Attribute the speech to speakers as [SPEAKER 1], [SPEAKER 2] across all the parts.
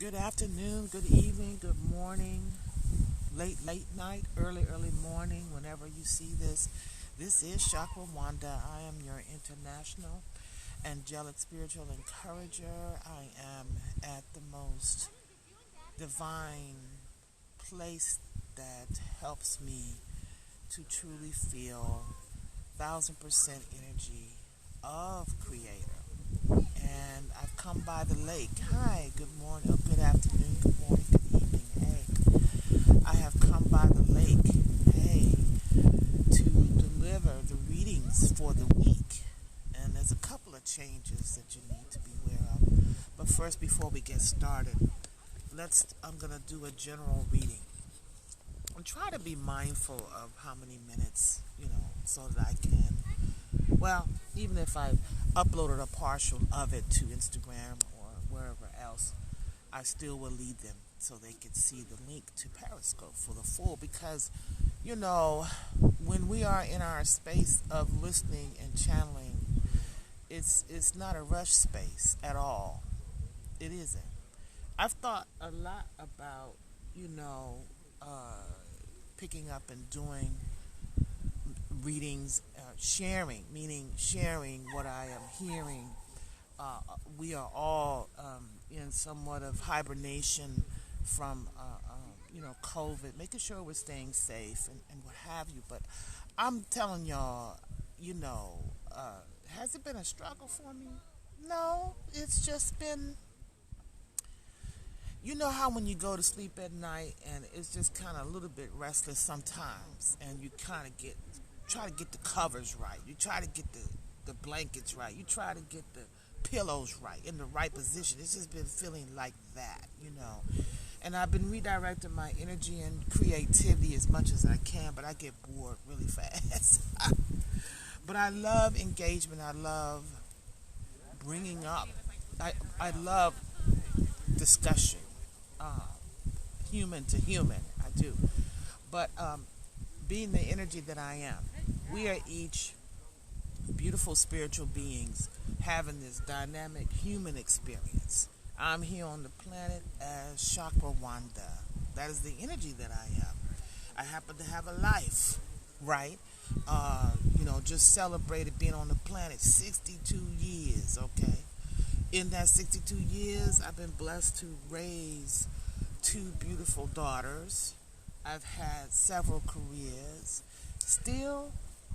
[SPEAKER 1] Good afternoon, good evening, good morning, late night, early morning, whenever you see this. This is Chakra Wanda. I am your international angelic spiritual encourager. I am at the most divine place that helps me to truly feel 1,000% energy of Creator. And I've come by the lake. Hi, good morning, or good afternoon, good morning, good evening. Hey, I have come by the lake. Hey, to deliver the readings for the week. And there's a couple of changes that you need to be aware of. But first, before we get started, I'm gonna do a general reading. And try to be mindful of how many minutes, so that I can. Well, even if I uploaded a partial of it to Instagram or wherever else, I still will lead them so they can see the link to Periscope for the full. Because, when we are in our space of listening and channeling, it's not a rush space at all. It isn't. I've thought a lot about, picking up and doing readings, meaning sharing what I am hearing. We are all in somewhat of hibernation from, COVID, making sure we're staying safe and what have you. But I'm telling y'all, has it been a struggle for me? No, it's just been, how when you go to sleep at night and it's just kind of a little bit restless sometimes, and you kind of try to get the covers right. You try to get the blankets right. You try to get the pillows right, in the right position. It's just been feeling like that. And I've been redirecting my energy and creativity as much as I can, but I get bored really fast. But I love engagement. I love bringing up. I love discussion, human to human. I do. But being the energy that I am, we are each beautiful spiritual beings having this dynamic human experience. I'm here on the planet as Chakra Wanda. That is the energy that I am. I happen to have a life, right? Just celebrated being on the planet 62 years, okay? In that 62 years, I've been blessed to raise two beautiful daughters. I've had several careers, still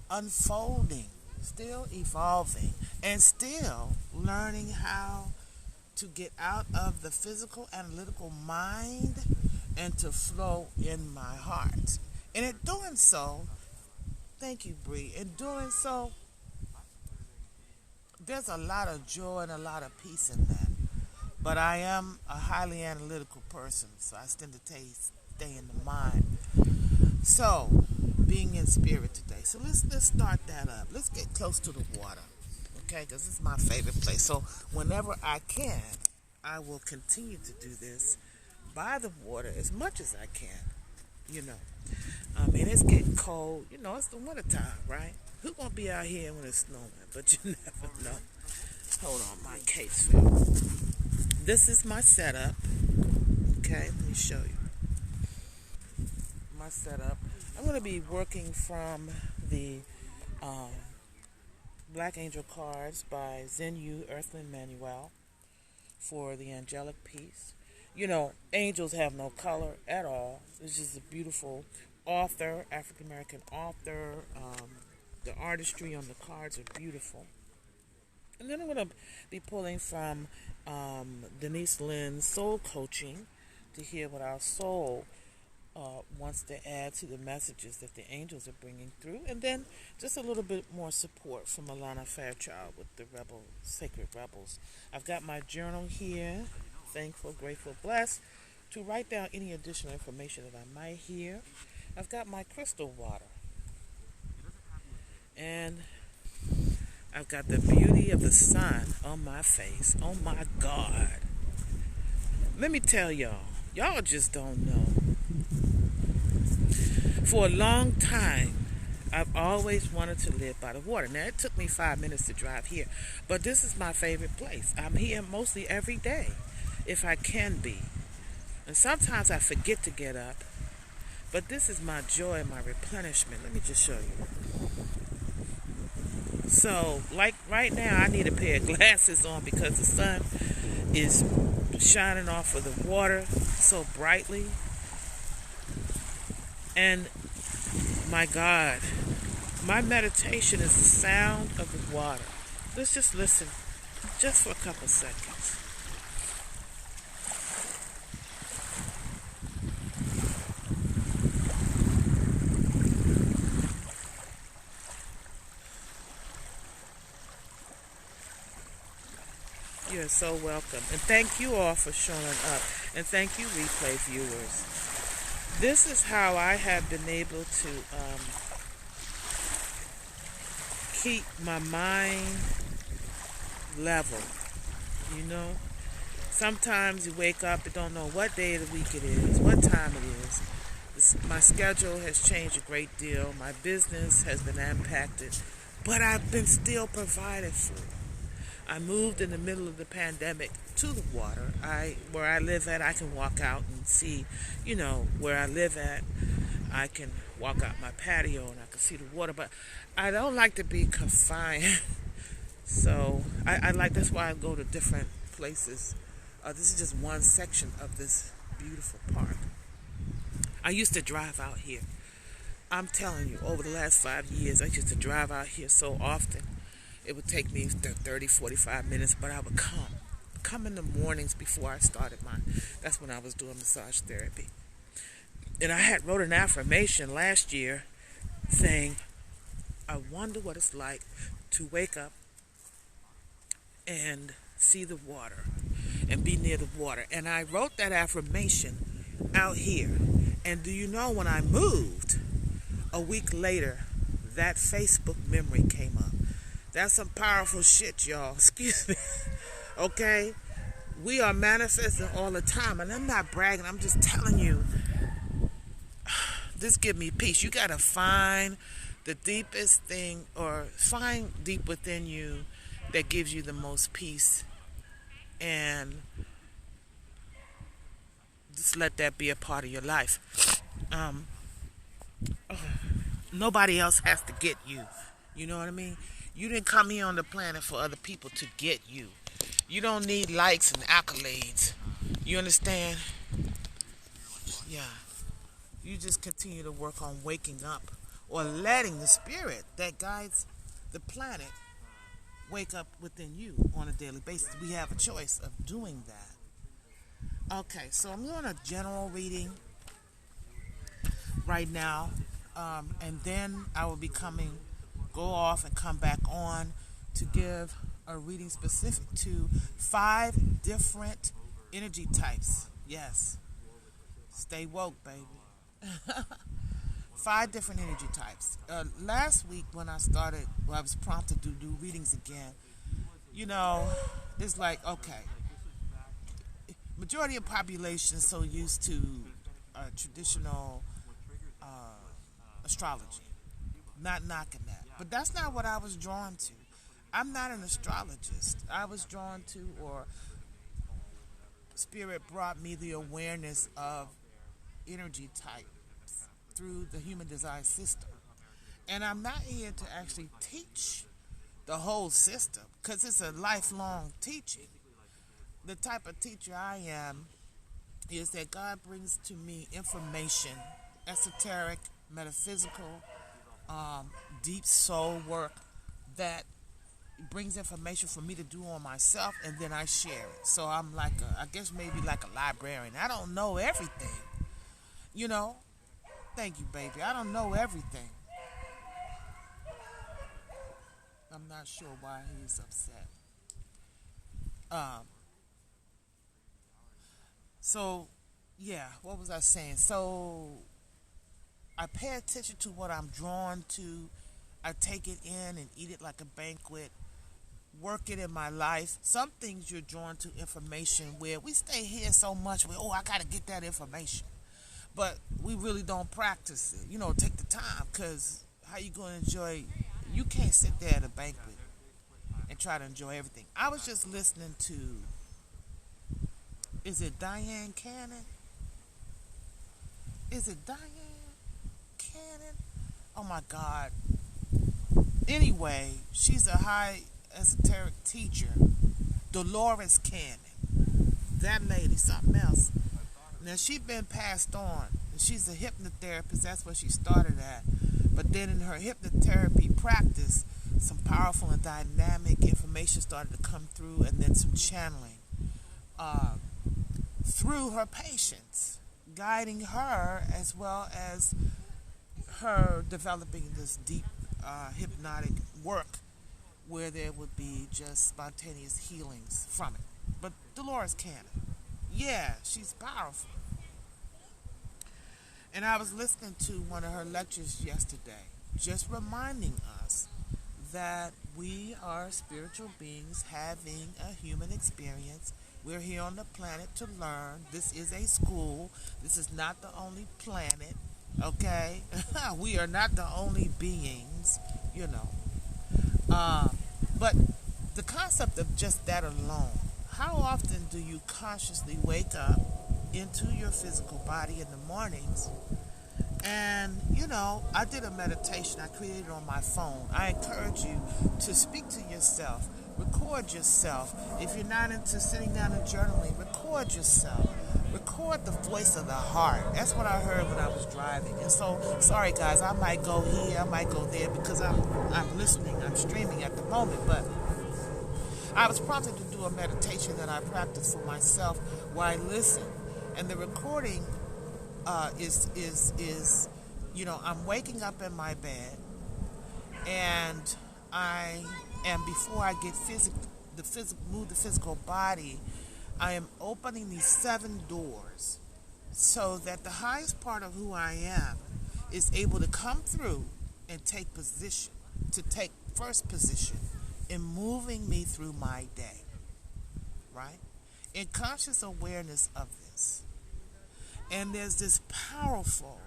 [SPEAKER 1] unfolding, still evolving, and still learning how to get out of the physical analytical mind and to flow in my heart. And in doing so, thank you, Bree. In doing so, there's a lot of joy and a lot of peace in that. But I am a highly analytical person, so I tend to stay in the mind. So, being in spirit today. So let's start that up. Let's get close to the water, okay? Because it's my favorite place. So whenever I can, I will continue to do this by the water as much as I can. It's getting cold. It's the winter time, right? Who's gonna be out here when it's snowing? But you never know. Hold on, my case fell. This is my setup. Okay, let me show you my setup. I'm going to be working from the Black Angel cards by Zen Earthling Manuel for the Angelic piece. Angels have no color at all. It's just a beautiful author, African American author. The artistry on the cards are beautiful. And then I'm going to be pulling from Denise Lynn's Soul Coaching to hear what our soul wants to add to the messages that the angels are bringing through. And then just a little bit more support from Alana Fairchild with the Sacred Rebels. I've got my journal here, thankful, grateful, blessed, to write down any additional information that I might hear. I've got my crystal water. And I've got the beauty of the sun on my face. Oh my God. Let me tell y'all just don't know. For a long time, I've always wanted to live by the water. Now, it took me 5 minutes to drive here, but this is my favorite place. I'm here mostly every day, if I can be. And sometimes I forget to get up. But this is my joy and my replenishment. Let me just show you. So, like right now, I need a pair of glasses on because the sun is shining off of the water so brightly. And my God, my meditation is the sound of the water. Let's just listen just for a couple seconds. You're so welcome. And thank you all for showing up. And thank you, replay viewers. This is how I have been able to keep my mind level. You know? Sometimes you wake up and don't know what day of the week it is, what time it is. My schedule has changed a great deal. My business has been impacted. But I've been still provided for. I moved in the middle of the pandemic to the water. Where I live at, I can walk out and see, where I live at. I can walk out my patio and I can see the water, but I don't like to be confined. So that's why I go to different places. This is just one section of this beautiful park. I used to drive out here. I'm telling you, over the last 5 years, I used to drive out here so often. It would take me 30, 45 minutes, but I would come in the mornings before I started that's when I was doing massage therapy. And I had wrote an affirmation last year saying, I wonder what it's like to wake up and see the water and be near the water. And I wrote that affirmation out here. And do you know, when I moved, a week later, that Facebook memory came up. That's some powerful shit, y'all. Excuse me. Okay? We are manifesting all the time. And I'm not bragging. I'm just telling you. This give me peace. You got to find the deepest thing, or find deep within you that gives you the most peace. And just let that be a part of your life. Nobody else has to get you. You know what I mean? You didn't come here on the planet for other people to get you. You don't need likes and accolades. You understand? Yeah. You just continue to work on waking up, or letting the spirit that guides the planet wake up within you on a daily basis. We have a choice of doing that. Okay, so I'm doing a general reading right now, and then I will go off and come back on to give a reading specific to 5 different energy types. Yes. Stay woke, baby. 5 different energy types. Last week when I was prompted to do readings again. It's like, okay, majority of population is so used to traditional astrology. Not knocking that. But that's not what I was drawn to. I'm not an astrologist. I was drawn to, or Spirit brought me the awareness of energy types through the human design system. And I'm not here to actually teach the whole system, because it's a lifelong teaching. The type of teacher I am is that God brings to me information, esoteric, metaphysical, deep soul work that brings information for me to do on myself, and then I share it. So I'm like I guess maybe like a librarian. I don't know everything. Thank you, baby. I don't know everything. I'm not sure why he's upset. So, yeah, what was I saying? So, I pay attention to what I'm drawn to. I take it in and eat it like a banquet. Work it in my life. Some things you're drawn to information where we stay here so much. I got to get that information. But we really don't practice it. Take the time, because how you going to enjoy? You can't sit there at a banquet and try to enjoy everything. I was just listening to, is it Diane Cannon? Is it Diane Cannon? Oh my God. Anyway, she's a high esoteric teacher. Dolores Cannon. That lady, something else. Now she's been passed on. She's a hypnotherapist. That's where she started at. But then in her hypnotherapy practice, some powerful and dynamic information started to come through, and then some channeling uh, through her patients, guiding her as well as her developing this deep hypnotic work where there would be just spontaneous healings from it. But Dolores Cannon, yeah, she's powerful. And I was listening to one of her lectures yesterday, just reminding us that we are spiritual beings having a human experience. We're here on the planet to learn. This is a school. This is not the only planet, okay? We are not the only beings, you know. Uh, but the concept of just that alone, how often do you consciously wake up into your physical body in the mornings? And, I did a meditation I created on my phone. I encourage you to speak to yourself, record yourself. If you're not into sitting down and journaling, record yourself. Record the voice of the heart. That's what I heard when I was driving. And so, sorry guys, I might go here, I might go there because I'm listening, I'm streaming at the moment. But I was prompted to do a meditation that I practice for myself where I listen. And the recording is I'm waking up in my bed, and I am, before I get move the physical body, I am opening these 7 doors so that the highest part of who I am is able to come through and take first position in moving me through my day, right? In conscious awareness of this. And there's this powerful,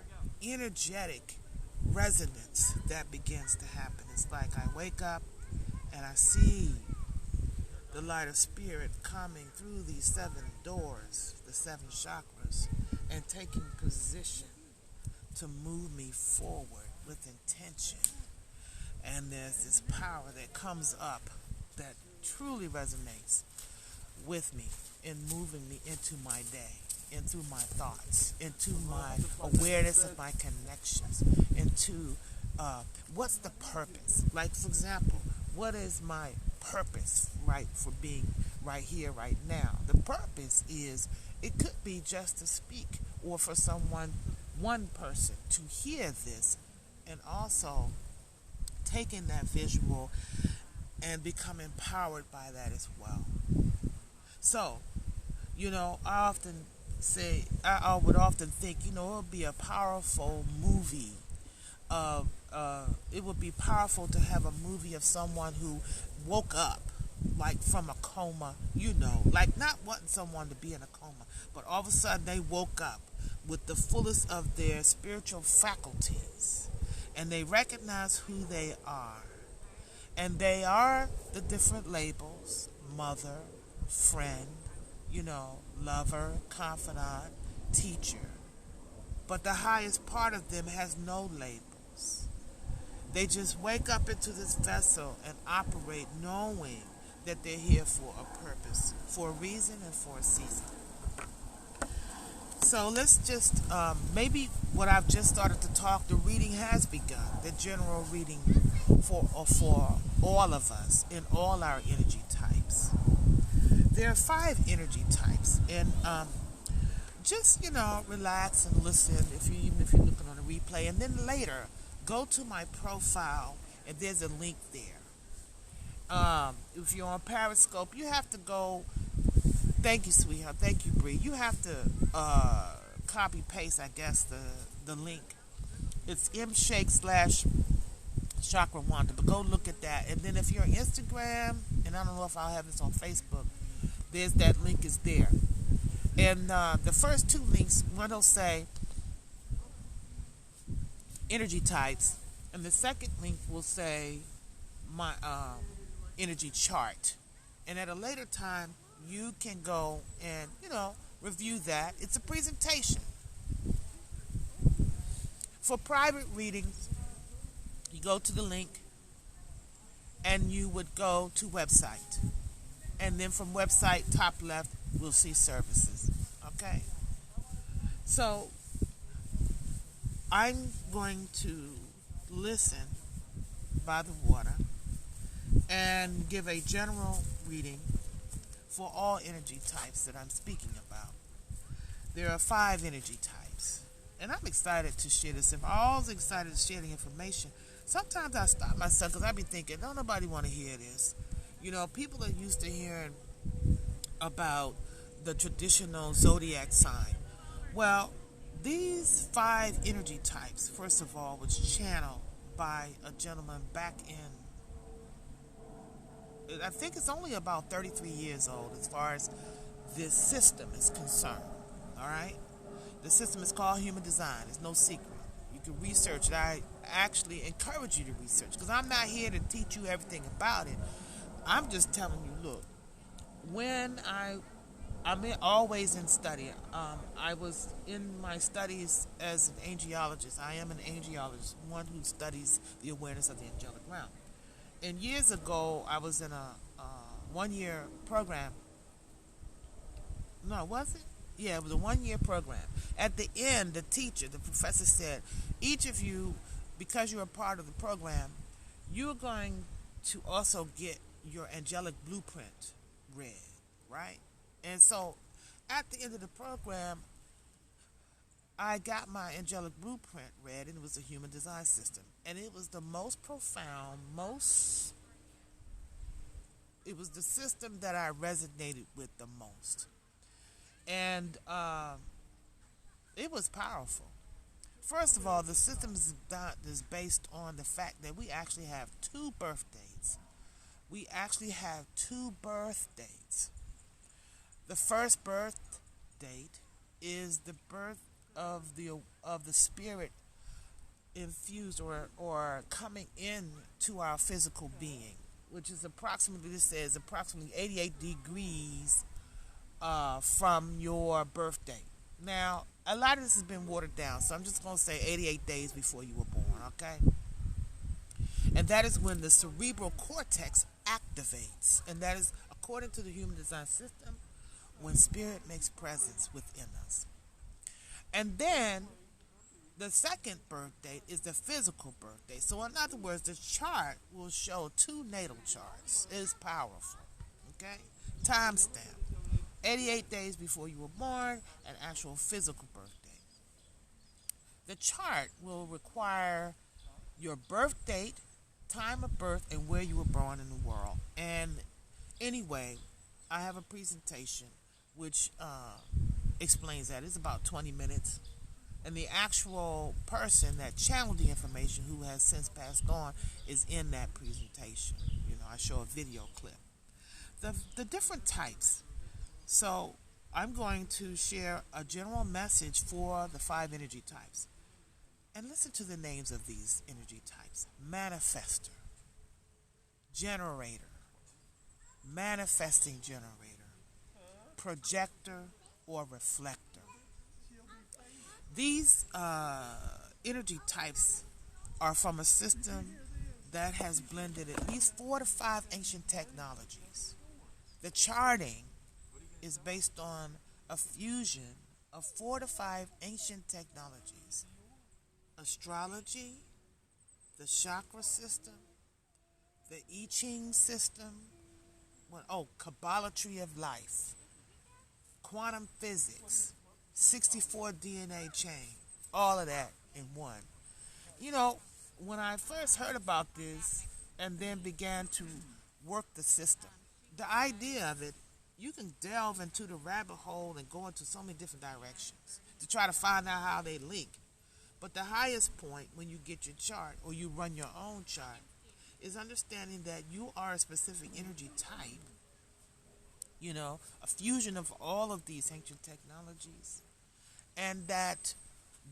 [SPEAKER 1] energetic resonance that begins to happen. It's like I wake up and I see the light of spirit coming through these 7 doors, the 7 chakras, and taking position to move me forward with intention. And there's this power that comes up that truly resonates with me in moving me into my day, into my thoughts, into my awareness of my connections, into what's the purpose. Like, for example, what is my purpose, right, for being right here, right now? The purpose is, it could be just to speak, or for one person to hear this, and also taking that visual and become empowered by that as well. So, I would often think, it would be a powerful movie. It would be powerful to have a movie of someone who woke up, like from a coma, like not wanting someone to be in a coma, but all of a sudden they woke up with the fullest of their spiritual faculties, and they recognize who they are. And they are the different labels: mother, friend, lover, confidant, teacher. But the highest part of them has no labels. They just wake up into this vessel and operate knowing that they're here for a purpose, for a reason, and for a season. So let's just, maybe what I've just started to talk, the reading has begun, the general reading for all of us in all our energy types. There are 5 energy types, and just, relax and listen, even if you're looking on a replay, and then later, go to my profile, and there's a link there. If you're on Periscope, you have to go. Thank you, sweetheart. Thank you, Bree. You have to copy paste, I guess, the link. It's mshake/Chakra Wanda, but go look at that. And then if you're on Instagram, and I don't know if I'll have this on Facebook, there's that link is there. And the first 2 links, one will say energy types, and the second link will say my energy chart. And at a later time, you can go and, review that. It's a presentation. For private readings, you go to the link and you would go to website. And then from website, top left, we'll see services. Okay? So I'm going to listen by the water and give a general reading for all energy types that I'm speaking about. There are 5 energy types. And I'm excited to share this. I'm always excited to share the information. Sometimes I stop myself because I be thinking, don't nobody want to hear this. You know, people are used to hearing about the traditional zodiac sign. Well, these 5 energy types, first of all, was channeled by a gentleman back in, I think it's only about 33 years old as far as this system is concerned. All right? The system is called human design. It's no secret. You can research it. I actually encourage you to research because I'm not here to teach you everything about it. I'm just telling you, look, when I'm always in study. I was in my studies as an angelologist. I am an angelologist, one who studies the awareness of the angelic realm. And years ago, I was in a 1-year program. No, was it? Yeah, it was a 1-year program. At the end, the professor said, each of you, because you're a part of the program, you're going to also get your angelic blueprint read, right? And so, at the end of the program, I got my angelic blueprint read, and it was a human design system. And it was the most profound, it was the system that I resonated with the most. And it was powerful. First of all, the system is based on the fact that we actually have 2 birth dates. We actually have 2 birth dates. The first birth date is the birth of the spirit infused or coming in to our physical being, which is approximately 88 degrees from your birth date. Now, a lot of this has been watered down, so I'm just going to say 88 days before you were born, okay? And that is when the cerebral cortex activates, and that is, according to the human design system, when spirit makes presence within us. And then the second birth date is the physical birth date. So in other words, the chart will show 2 natal charts. It's powerful. Okay? Timestamp. 88 days before you were born, an actual physical birth date. The chart will require your birth date, time of birth, and where you were born in the world. And anyway, I have a presentation which explains that. It's about 20 minutes. And the actual person that channeled the information, who has since passed on, is in that presentation. You know, I show a video clip. The different types. So I'm going to share a general message for the 5 energy types. And listen to the names of these energy types. Manifester, generator, manifesting generator, projector, or reflector. These energy types are from a system that has blended at least 4 to 5 ancient technologies. The charting is based on a fusion of 4 to 5 ancient technologies. Astrology, the chakra system, the I Ching system, Kabbalatry of life, quantum physics, 64 DNA chain, all of that in one. You know, when I first heard about this and then began to work the system, the idea of it, you can delve into the rabbit hole and go into so many different directions to try to find out how they link. But the highest point when you get your chart or you run your own chart is understanding that you are a specific energy type, you know, a fusion of all of these ancient technologies, and that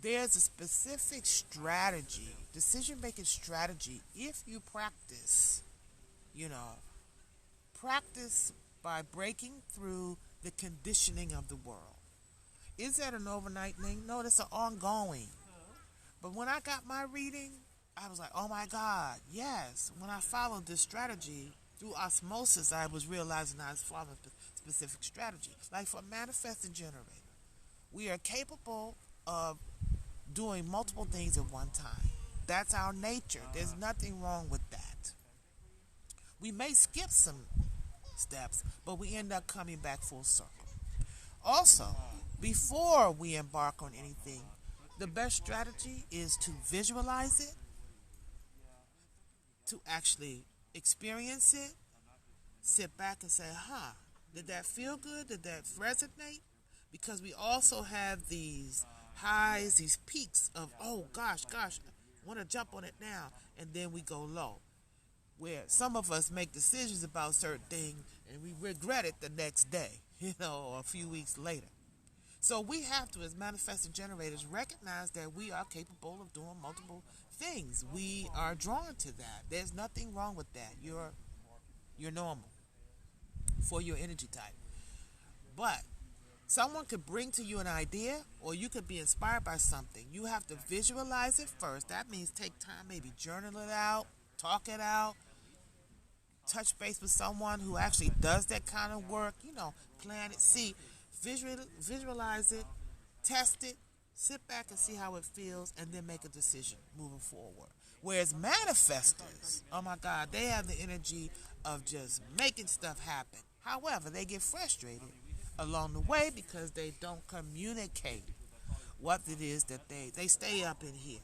[SPEAKER 1] there's a specific strategy, decision-making strategy, if you practice, practice by breaking through the conditioning of the world. Is that an overnight thing? No, that's an ongoing. But when I got my reading, I was like, oh my God, yes. When I followed this strategy through osmosis, I was realizing I was following a specific strategy. Like for manifesting generator, we are capable of doing multiple things at one time. That's our nature. There's nothing wrong with that. We may skip some steps, but we end up coming back full circle. Also, before we embark on anything, the best strategy is to visualize it, to actually experience it, sit back and say, huh, did that feel good? Did that resonate? Because we also have these highs, these peaks of, oh gosh, I want to jump on it now. And then we go low. Where some of us make decisions about certain things and we regret it the next day, or a few weeks later. So we have to, as manifesting generators, recognize that we are capable of doing multiple things. We are drawn to that. There's nothing wrong with that. You're normal for your energy type. But someone could bring to you an idea, or you could be inspired by something. You have to visualize it first. That means take time, maybe journal it out, talk it out, touch base with someone who actually does that kind of work, plan it, see, visualize it, test it, sit back and see how it feels, and then make a decision moving forward. Whereas manifestors, oh my God, they have the energy of just making stuff happen. However, they get frustrated along the way because they don't communicate what it is that they stay up in here.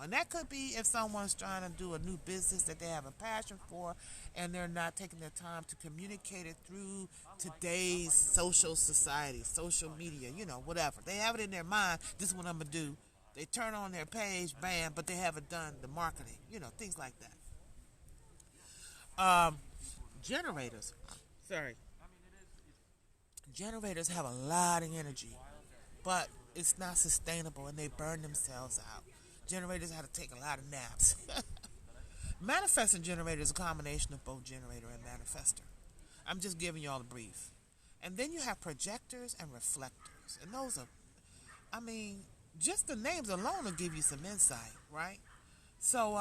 [SPEAKER 1] And that could be if someone's trying to do a new business that they have a passion for and they're not taking the time to communicate it through today's social society, social media, whatever. They have it in their mind, this is what I'm going to do. They turn on their page, bam, but they haven't done the marketing, things like that. Generators, sorry. Generators have a lot of energy, but it's not sustainable and they burn themselves out. Generators have to take a lot of naps. Manifesting generator is a combination of both generator and manifester. I'm just giving you all a brief. And then you have projectors and reflectors. And those are, just the names alone will give you some insight, right? So,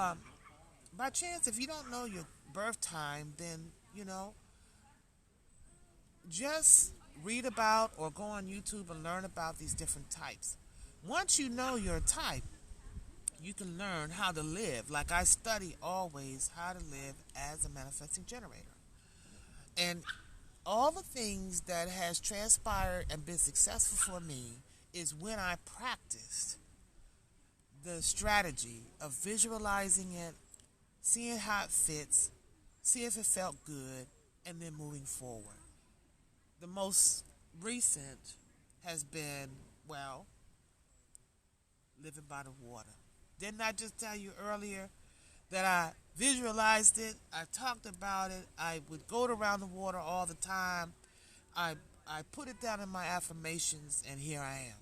[SPEAKER 1] by chance, if you don't know your birth time, then, just read about or go on YouTube and learn about these different types. Once you know your type, you can learn how to live. Like I study always how to live as a manifesting generator. And all the things that has transpired and been successful for me is when I practiced the strategy of visualizing it, seeing how it fits, see if it felt good, and then moving forward. The most recent has been, living by the water. Didn't I just tell you earlier that I visualized it, I talked about it, I would go around the water all the time, I put it down in my affirmations, and here I am.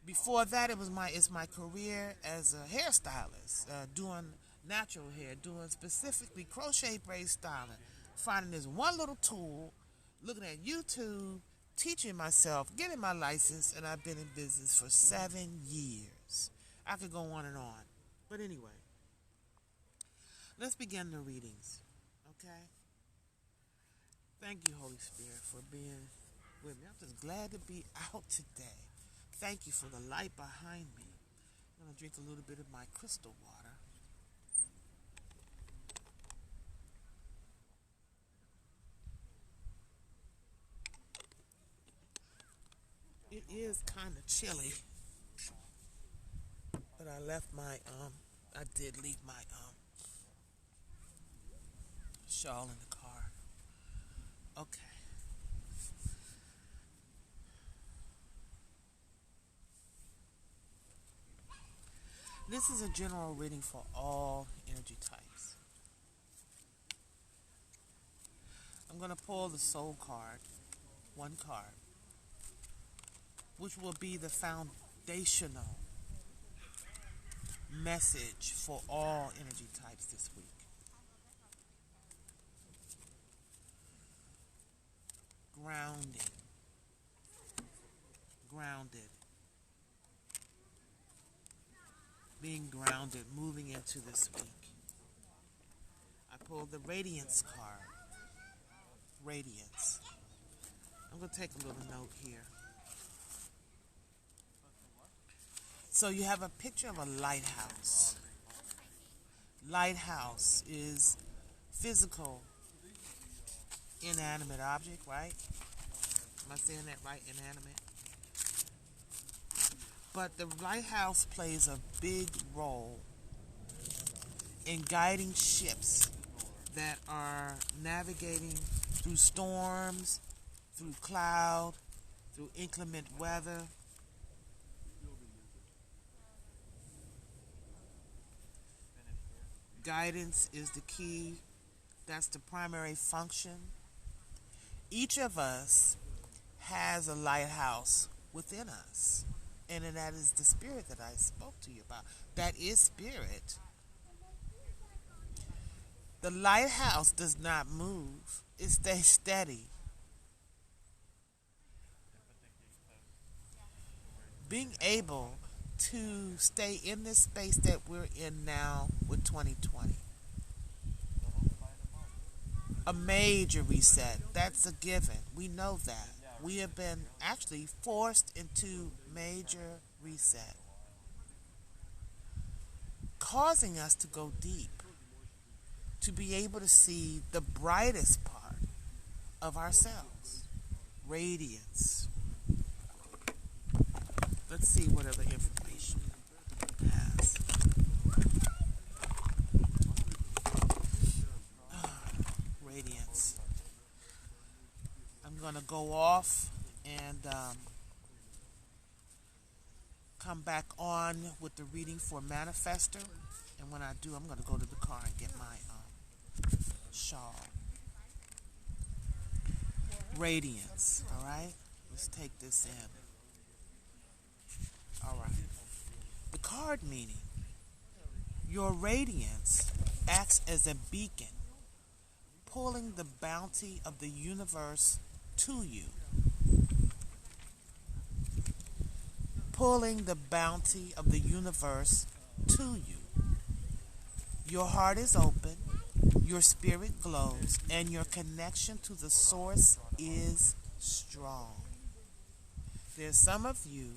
[SPEAKER 1] Before that, it's my career as a hairstylist, doing natural hair, doing specifically crochet braid styling, finding this one little tool, looking at YouTube, teaching myself, getting my license, and I've been in business for 7 years. I could go on and on. But anyway, let's begin the readings, okay? Thank you, Holy Spirit, for being with me. I'm just glad to be out today. Thank you for the light behind me. I'm going to drink a little bit of my crystal water. It is kind of chilly. But I did leave my shawl in the car. Okay. This is a general reading for all energy types. I'm going to pull the soul card, one card, which will be the foundational message for all energy types this week. Grounding. Grounded. being grounded, moving into this week. I pulled the Radiance card. Radiance. I'm going to take a little note here. So you have a picture of a lighthouse. Lighthouse is physical, inanimate object, right? Am I saying that right? Inanimate. But the lighthouse plays a big role in guiding ships that are navigating through storms, through cloud, through inclement weather. Guidance is the key. That's the primary function. Each of us has a lighthouse within us. And that is the spirit that I spoke to you about. That is spirit. The lighthouse does not move. It stays steady. Being able to stay in this space that we're in now with 2020. A major reset. That's a given. We know that. We have been actually forced into major reset, causing us to go deep, to be able to see the brightest part of ourselves. Radiance. Let's see what other information it has. Radiance. I'm going to go off and come back on with the reading for Manifester. And when I do, I'm going to go to the car and get my shawl. Radiance. All right? Let's take this in. All right. The card meaning. Your radiance acts as a beacon, pulling the bounty of the universe to you. Pulling the bounty of the universe to you. Your heart is open, your spirit glows, and your connection to the source is strong. There's some of you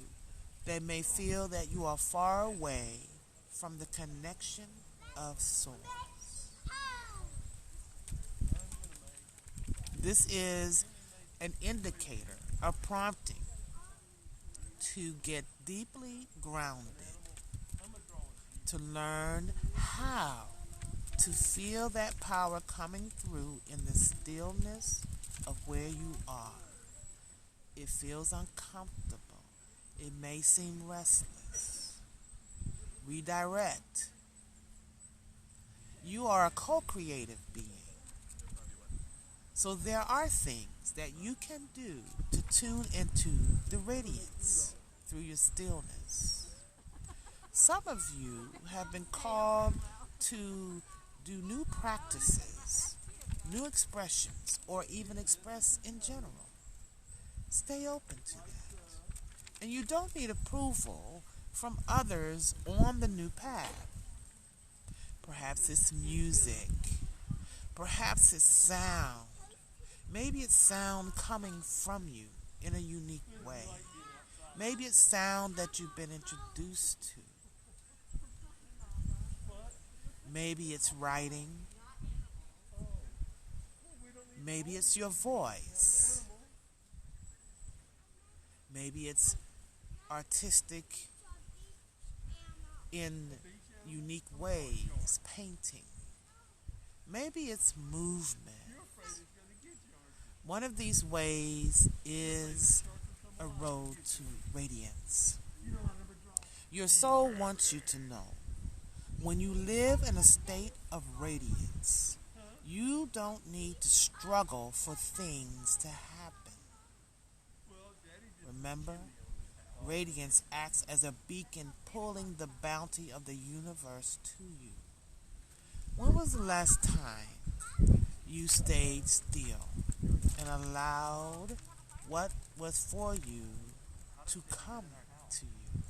[SPEAKER 1] that may feel that you are far away from the connection of source. This is an indicator, a prompting to get deeply grounded, to learn how to feel that power coming through in the stillness of where you are. It feels uncomfortable. It may seem restless. Redirect. You are a co-creative being. So there are things that you can do to tune into the radiance through your stillness. Some of you have been called to do new practices, new expressions, or even express in general. Stay open to that. And you don't need approval from others on the new path. Perhaps it's music. Perhaps it's sound. Maybe it's sound coming from you in a unique way. Maybe it's sound that you've been introduced to. Maybe it's writing. Maybe it's your voice. Maybe it's artistic in unique ways, painting. Maybe it's movement. One of these ways is a road to radiance. Your soul wants you to know, when you live in a state of radiance, you don't need to struggle for things to happen. Remember, radiance acts as a beacon pulling the bounty of the universe to you. When was the last time you stayed still and allowed what was for you to come to you?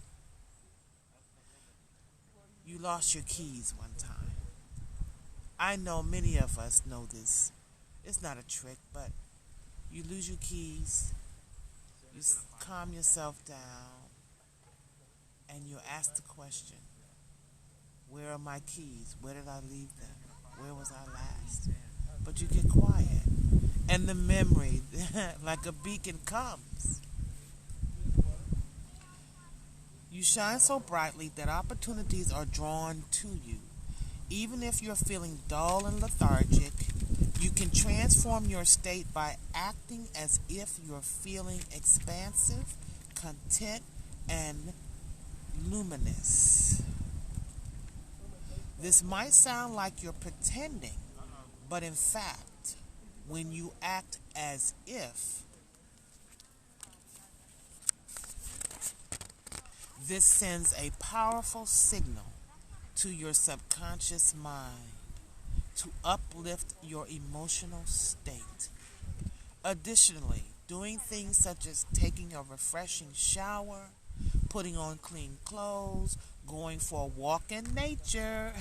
[SPEAKER 1] You lost your keys one time. I know many of us know this. It's not a trick, but you lose your keys, you calm yourself down, and you ask the question, where are my keys? Where did I leave them? Where was I last? But you get quiet, and the memory, like a beacon, comes. You shine so brightly that opportunities are drawn to you. Even if you're feeling dull and lethargic, you can transform your state by acting as if you're feeling expansive, content, and luminous. This might sound like you're pretending, but in fact, when you act as if, this sends a powerful signal to your subconscious mind to uplift your emotional state. Additionally, doing things such as taking a refreshing shower, putting on clean clothes, going for a walk in nature,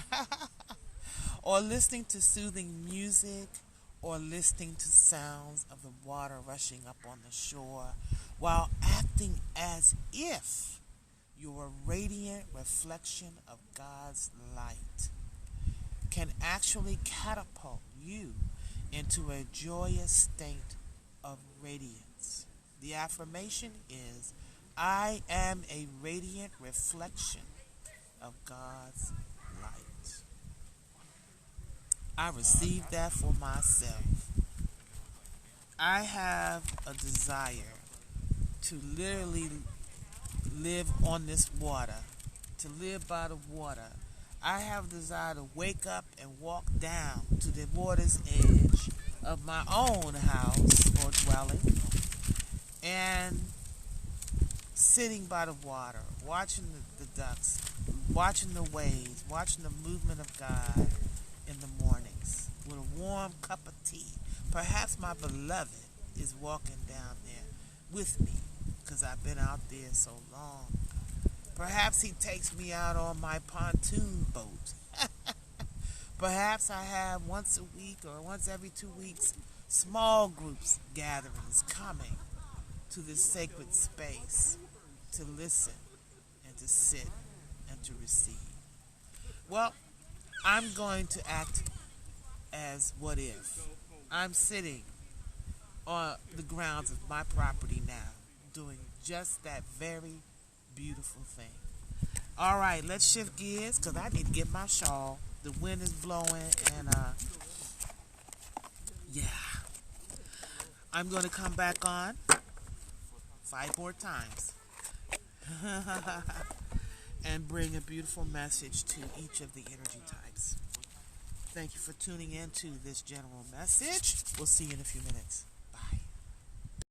[SPEAKER 1] or listening to soothing music, or listening to sounds of the water rushing up on the shore, while acting as if you're a radiant reflection of God's light, can actually catapult you into a joyous state of radiance. The affirmation is, I am a radiant reflection of God's light. I received that for myself. I have a desire to literally live on this water, to live by the water. I have a desire to wake up and walk down to the water's edge of my own house or dwelling and sitting by the water, watching the ducks, watching the waves, watching the movement of God in the mornings with a warm cup of tea. Perhaps my beloved is walking down there with me because I've been out there so long. Perhaps he takes me out on my pontoon boat. Perhaps I have once a week or once every 2 weeks small groups gatherings coming to this sacred space to listen and to sit and to receive. Well, I'm going to act as what if. I'm sitting on the grounds of my property now, doing just that very beautiful thing. All right, let's shift gears because I need to get my shawl. The wind is blowing and yeah. I'm going to come back on 5 more times and bring a beautiful message to each of the energy types. Thank you for tuning in to this general message. We'll see you in a few minutes.